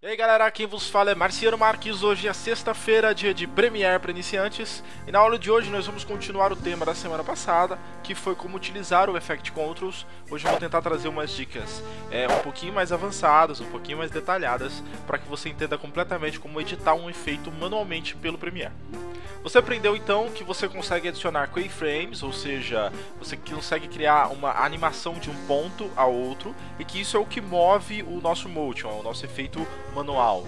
E aí galera, quem vos fala é Marciano Marques. Hoje é sexta-feira, dia de Premiere para iniciantes. E na aula de hoje nós vamos continuar o tema da semana passada, que foi como utilizar o Effect Controls. Hoje eu vou tentar trazer umas dicas um pouquinho mais avançadas, um pouquinho mais detalhadas, para que você entenda completamente como editar um efeito manualmente pelo Premiere. Você aprendeu então que você consegue adicionar keyframes, ou seja, você consegue criar uma animação de um ponto a outro, e que isso é o que move o nosso motion, o nosso efeito manual.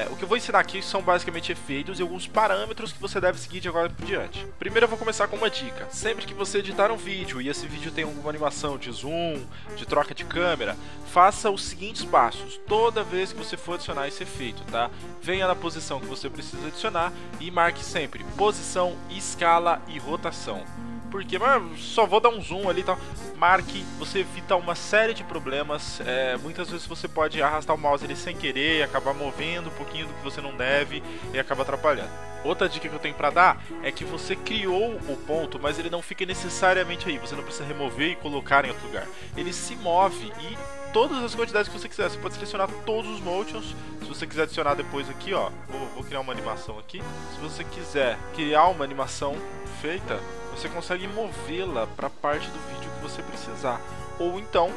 O que eu vou ensinar aqui são basicamente efeitos e alguns parâmetros que você deve seguir de agora por diante. Primeiro eu vou começar com uma dica. Sempre que você editar um vídeo e esse vídeo tem alguma animação de zoom, de troca de câmera, faça os seguintes passos toda vez que você for adicionar esse efeito, tá? Venha na posição que você precisa adicionar e marque sempre posição, escala e rotação. Porque só vou dar um zoom ali e tal. Marque, você evita uma série de problemas. Muitas vezes você pode arrastar o mouse ali sem querer e acabar movendo um pouquinho do que você não deve e acaba atrapalhando. Outra dica que eu tenho pra dar é que você criou o ponto, mas ele não fica necessariamente aí. Você não precisa remover e colocar em outro lugar. Ele se move e todas as quantidades que você quiser. Você pode selecionar todos os motions. Se você quiser adicionar depois aqui, ó, vou criar uma animação aqui. Se você quiser criar uma animação feita, você consegue movê-la para a parte do vídeo que você precisar. Ou então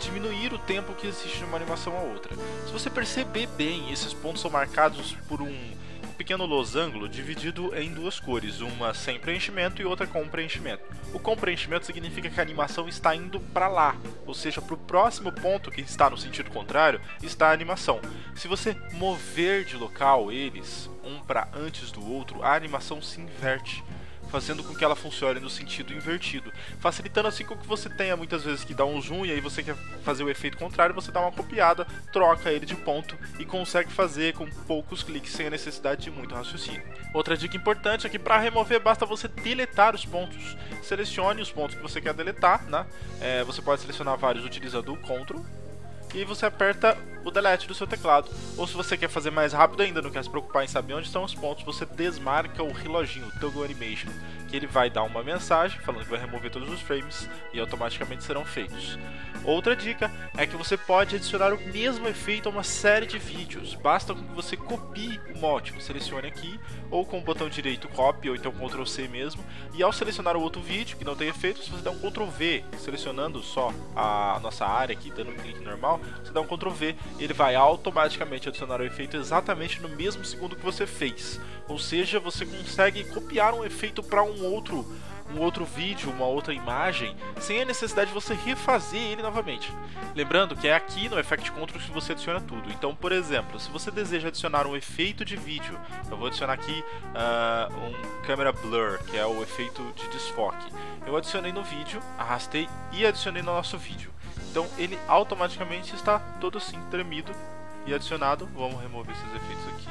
diminuir o tempo que existe de uma animação a outra. Se você perceber bem, esses pontos são marcados por um pequeno losango dividido em duas cores, uma sem preenchimento e outra com preenchimento. O com preenchimento significa que a animação está indo para lá, ou seja, para o próximo ponto que está no sentido contrário está a animação. Se você mover de local eles, um para antes do outro, a animação se inverte, fazendo com que ela funcione no sentido invertido, facilitando assim com que você tenha muitas vezes que dar um zoom e aí você quer fazer o efeito contrário, você dá uma copiada, troca ele de ponto e consegue fazer com poucos cliques sem a necessidade de muito raciocínio. Outra dica importante é que para remover basta você deletar os pontos. Selecione os pontos que você quer deletar, né? Você pode selecionar vários utilizando o Ctrl e você aperta o delete do seu teclado. Ou se você quer fazer mais rápido ainda, não quer se preocupar em saber onde estão os pontos, você desmarca o reloginho, o Toggle Animation, que ele vai dar uma mensagem falando que vai remover todos os frames e automaticamente serão feitos. Outra dica é que você pode adicionar o mesmo efeito a uma série de vídeos. Basta que você copie o motion, selecione aqui, ou com o botão direito copy, ou então Ctrl C mesmo, e ao selecionar o outro vídeo que não tem efeito, você dá um Ctrl V, selecionando só a nossa área aqui, dando um clique normal, você dá um Ctrl V, e ele vai automaticamente adicionar o efeito exatamente no mesmo segundo que você fez. Ou seja, você consegue copiar um efeito para um outro vídeo, uma outra imagem, sem a necessidade de você refazer ele novamente. Lembrando que é aqui no Effect Controls que você adiciona tudo. Então, por exemplo, se você deseja adicionar um efeito de vídeo, eu vou adicionar aqui um Camera Blur, que é o efeito de desfoque. Eu adicionei no vídeo, arrastei e adicionei no nosso vídeo. Então ele automaticamente está todo assim, tremido e adicionado. Vamos remover esses efeitos aqui.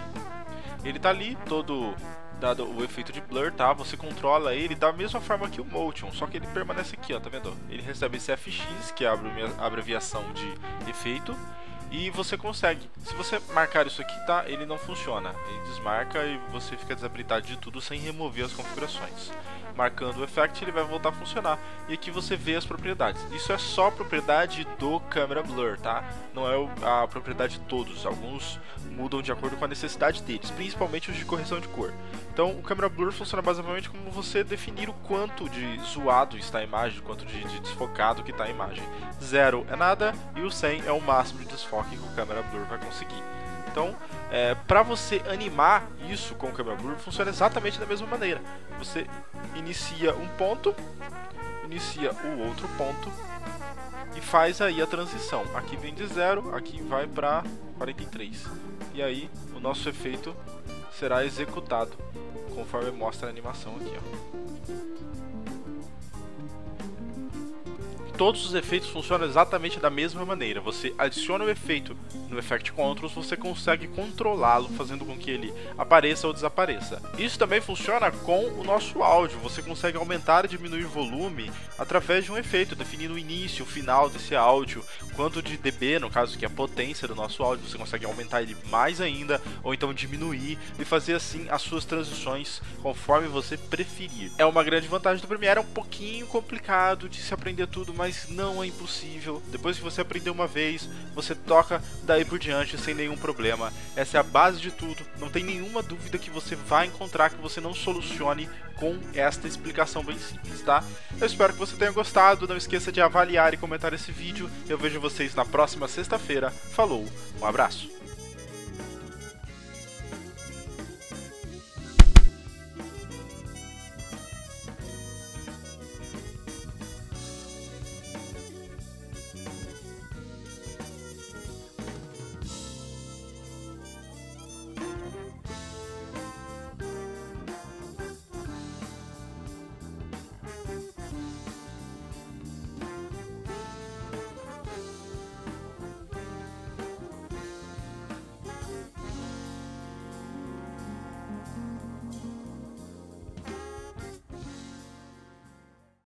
Ele está ali, todo dado o efeito de blur, tá? Você controla ele da mesma forma que o motion, só que ele permanece aqui, ó, tá vendo? Ele recebe esse FX, que é a abreviação de efeito, e você consegue. Se você marcar isso aqui, tá? Ele não funciona. Ele desmarca e você fica desabilitado de tudo sem remover as configurações. Marcando o effect, ele vai voltar a funcionar. E aqui você vê as propriedades. Isso é só propriedade do Camera Blur, tá? Não é a propriedade de todos. Alguns mudam de acordo com a necessidade deles, principalmente os de correção de cor. Então o Camera Blur funciona basicamente como você definir o quanto de zoado está a imagem, o quanto de desfocado que está a imagem. 0 é nada e o 100 é o máximo de desfoque que o Camera Blur vai conseguir. Então, para você animar isso com o Camera Blur, funciona exatamente da mesma maneira. Você inicia um ponto, inicia o outro ponto e faz aí a transição. Aqui vem de 0, aqui vai para 43. E aí o nosso efeito será executado conforme mostra a animação aqui, ó. Todos os efeitos funcionam exatamente da mesma maneira. Você adiciona o efeito no Effect Controls, você consegue controlá-lo, fazendo com que ele apareça ou desapareça. Isso também funciona com o nosso áudio. Você consegue aumentar e diminuir o volume através de um efeito, definindo o início, o final desse áudio, quanto de dB, no caso que é a potência do nosso áudio, você consegue aumentar ele mais ainda, ou então diminuir, e fazer assim as suas transições conforme você preferir. É uma grande vantagem do Premiere, é um pouquinho complicado de se aprender tudo, mas mas não é impossível. Depois que você aprender uma vez, você toca daí por diante sem nenhum problema. Essa é a base de tudo, não tem nenhuma dúvida que você vai encontrar que você não solucione com esta explicação bem simples, tá? Eu espero que você tenha gostado, não esqueça de avaliar e comentar esse vídeo. Eu vejo vocês na próxima sexta-feira. Falou, um abraço!